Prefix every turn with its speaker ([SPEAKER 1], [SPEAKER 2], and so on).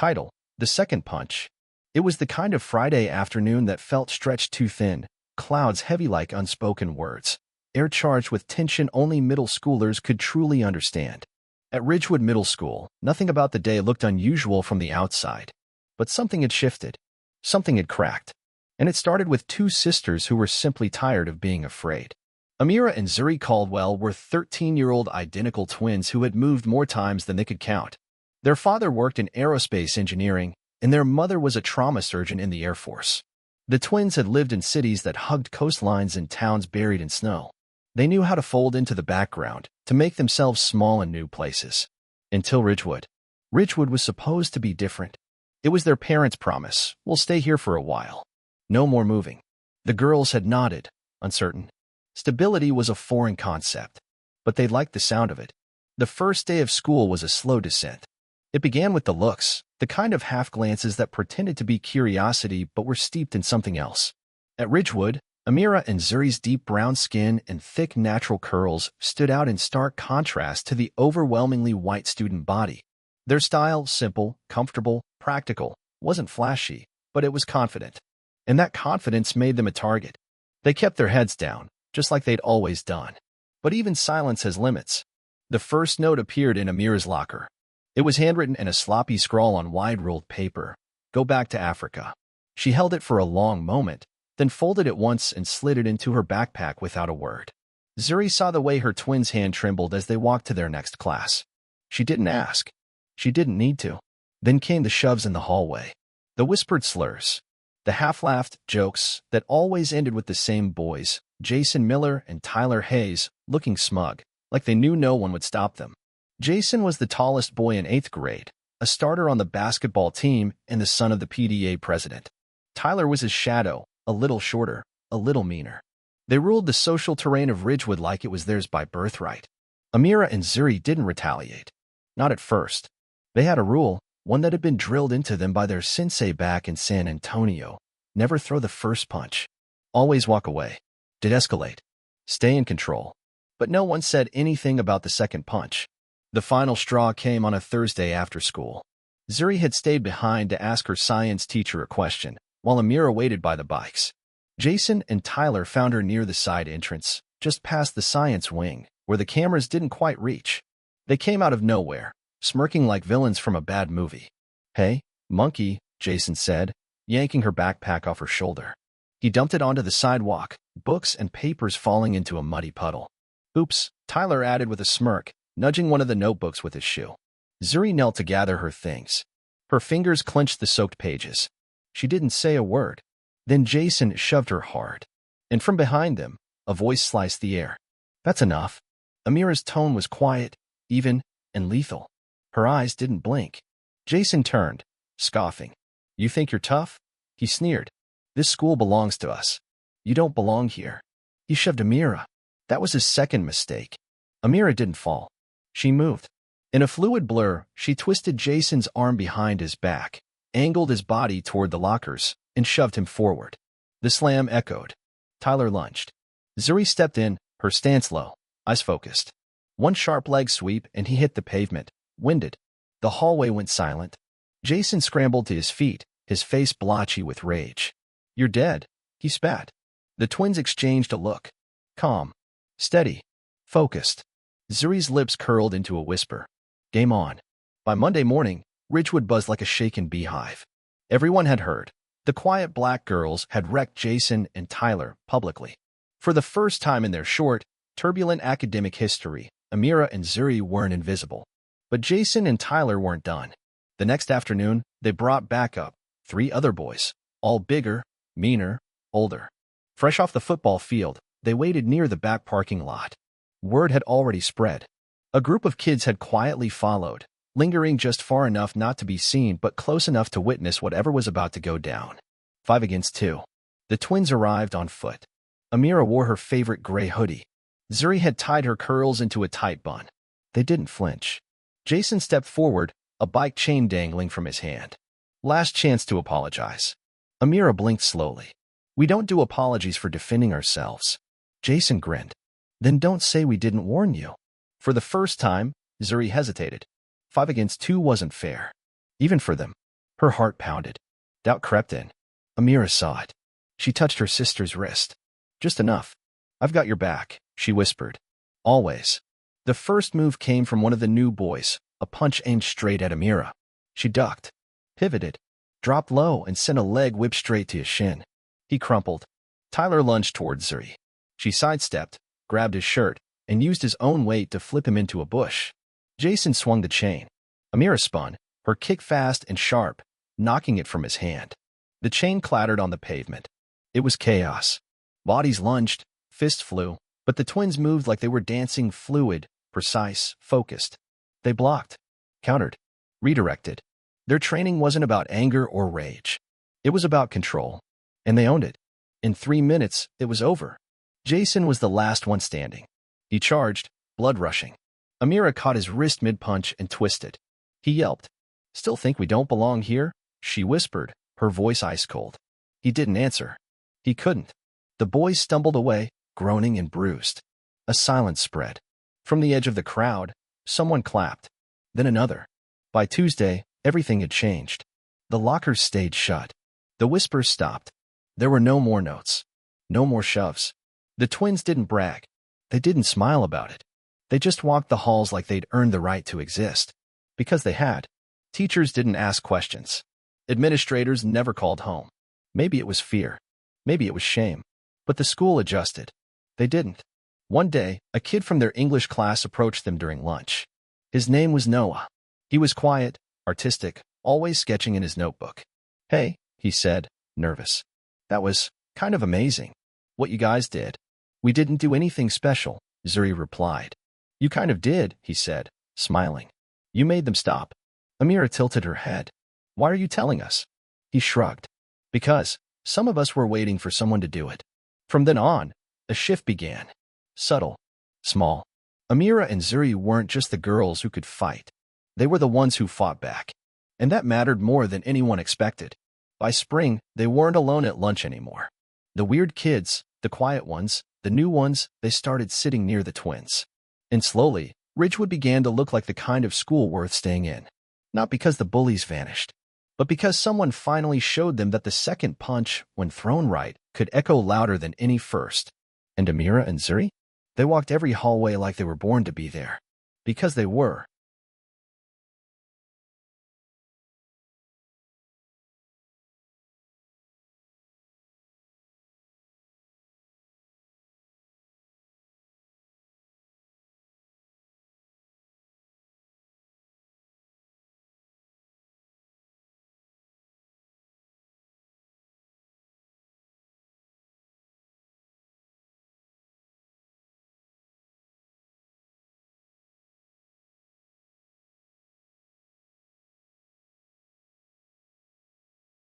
[SPEAKER 1] Title: The Second Punch. It was the kind of Friday afternoon that felt stretched too thin, clouds heavy like unspoken words, air charged with tension only middle schoolers could truly understand. At Ridgewood Middle School, nothing about the day looked unusual from the outside. But something had shifted. Something had cracked. And it started with two sisters who were simply tired of being afraid. Amira and Zuri Caldwell were 13-year-old identical twins who had moved more times than they could count. Their father worked in aerospace engineering, and their mother was a trauma surgeon in the Air Force. The twins had lived in cities that hugged coastlines and towns buried in snow. They knew how to fold into the background, to make themselves small in new places. Until Ridgewood. Ridgewood was supposed to be different. It was their parents' promise: "We'll stay here for a while. No more moving." The girls had nodded, uncertain. Stability was a foreign concept, but they liked the sound of it. The first day of school was a slow descent. It began with the looks, the kind of half-glances that pretended to be curiosity but were steeped in something else. At Ridgewood, Amira and Zuri's deep brown skin and thick natural curls stood out in stark contrast to the overwhelmingly white student body. Their style, simple, comfortable, practical, wasn't flashy, but it was confident. And that confidence made them a target. They kept their heads down, just like they'd always done. But even silence has limits. The first note appeared in Amira's locker. It was handwritten in a sloppy scrawl on wide-ruled paper. "Go back to Africa." She held it for a long moment, then folded it once and slid it into her backpack without a word. Zuri saw the way her twin's hand trembled as they walked to their next class. She didn't ask. She didn't need to. Then came the shoves in the hallway. The whispered slurs. The half-laughed jokes that always ended with the same boys, Jason Miller and Tyler Hayes, looking smug, like they knew no one would stop them. Jason was the tallest boy in 8th grade, a starter on the basketball team and the son of the PTA president. Tyler was his shadow, a little shorter, a little meaner. They ruled the social terrain of Ridgewood like it was theirs by birthright. Amira and Zuri didn't retaliate. Not at first. They had a rule, one that had been drilled into them by their sensei back in San Antonio: never throw the first punch. Always walk away. De-escalate. Stay in control. But no one said anything about the second punch. The final straw came on a Thursday after school. Zuri had stayed behind to ask her science teacher a question, while Amira waited by the bikes. Jason and Tyler found her near the side entrance, just past the science wing, where the cameras didn't quite reach. They came out of nowhere, smirking like villains from a bad movie. "Hey, monkey," Jason said, yanking her backpack off her shoulder. He dumped it onto the sidewalk, books and papers falling into a muddy puddle. "Oops," Tyler added with a smirk, nudging one of the notebooks with his shoe. Zuri knelt to gather her things. Her fingers clenched the soaked pages. She didn't say a word. Then Jason shoved her hard. And from behind them, a voice sliced the air. "That's enough." Amira's tone was quiet, even, and lethal. Her eyes didn't blink. Jason turned, scoffing. "You think you're tough?" He sneered. "This school belongs to us. You don't belong here." He shoved Amira. That was his second mistake. Amira didn't fall. She moved. In a fluid blur, she twisted Jason's arm behind his back, angled his body toward the lockers, and shoved him forward. The slam echoed. Tyler lunged. Zuri stepped in, her stance low, eyes focused. One sharp leg sweep and he hit the pavement, winded. The hallway went silent. Jason scrambled to his feet, his face blotchy with rage. "You're dead," he spat. The twins exchanged a look. Calm. Steady. Focused. Zuri's lips curled into a whisper. Game on. By Monday morning, Ridgewood buzzed like a shaken beehive. Everyone had heard. The quiet black girls had wrecked Jason and Tyler publicly. For the first time in their short, turbulent academic history, Amira and Zuri weren't invisible. But Jason and Tyler weren't done. The next afternoon, they brought back up 3 other boys, all bigger, meaner, older. Fresh off the football field, they waited near the back parking lot. Word had already spread. A group of kids had quietly followed, lingering just far enough not to be seen but close enough to witness whatever was about to go down. 5 against 2. The twins arrived on foot. Amira wore her favorite gray hoodie. Zuri had tied her curls into a tight bun. They didn't flinch. Jason stepped forward, a bike chain dangling from his hand. Last chance to apologize. Amira blinked slowly. "We don't do apologies for defending ourselves." Jason grinned. "Then don't say we didn't warn you." For the first time, Zuri hesitated. 5 against 2 wasn't fair. Even for them. Her heart pounded. Doubt crept in. Amira saw it. She touched her sister's wrist. Just enough. I've got your back, she whispered. Always. The first move came from one of the new boys, a punch aimed straight at Amira. She ducked, pivoted, dropped low, and sent a leg whip straight to his shin. He crumpled. Tyler lunged towards Zuri. She sidestepped, grabbed his shirt, and used his own weight to flip him into a bush. Jason swung the chain. Amira spun, her kick fast and sharp, knocking it from his hand. The chain clattered on the pavement. It was chaos. Bodies lunged, fists flew, but the twins moved like they were dancing, fluid, precise, focused. They blocked, countered, redirected. Their training wasn't about anger or rage. It was about control, and they owned it. In 3 minutes, it was over. Jason was the last one standing. He charged, blood rushing. Amira caught his wrist mid-punch and twisted. He yelped. "Still think we don't belong here?" she whispered, her voice ice-cold. He didn't answer. He couldn't. The boys stumbled away, groaning and bruised. A silence spread. From the edge of the crowd, someone clapped. Then another. By Tuesday, everything had changed. The lockers stayed shut. The whispers stopped. There were no more notes. No more shoves. The twins didn't brag. They didn't smile about it. They just walked the halls like they'd earned the right to exist. Because they had. Teachers didn't ask questions. Administrators never called home. Maybe it was fear. Maybe it was shame. But the school adjusted. They didn't. One day, a kid from their English class approached them during lunch. His name was Noah. He was quiet, artistic, always sketching in his notebook. "Hey," he said, nervous. "That was kind of amazing. What you guys did." "We didn't do anything special," Zuri replied. "You kind of did," he said, smiling. "You made them stop." Amira tilted her head. "Why are you telling us?" He shrugged. "Because some of us were waiting for someone to do it." From then on, a shift began. Subtle, small. Amira and Zuri weren't just the girls who could fight. They were the ones who fought back. And that mattered more than anyone expected. By spring, they weren't alone at lunch anymore. The weird kids, the quiet ones, the new ones, they started sitting near the twins. And slowly, Ridgewood began to look like the kind of school worth staying in. Not because the bullies vanished, but because someone finally showed them that the second punch, when thrown right, could echo louder than any first. And Amira and Zuri? They walked every hallway like they were born to be there. Because they were.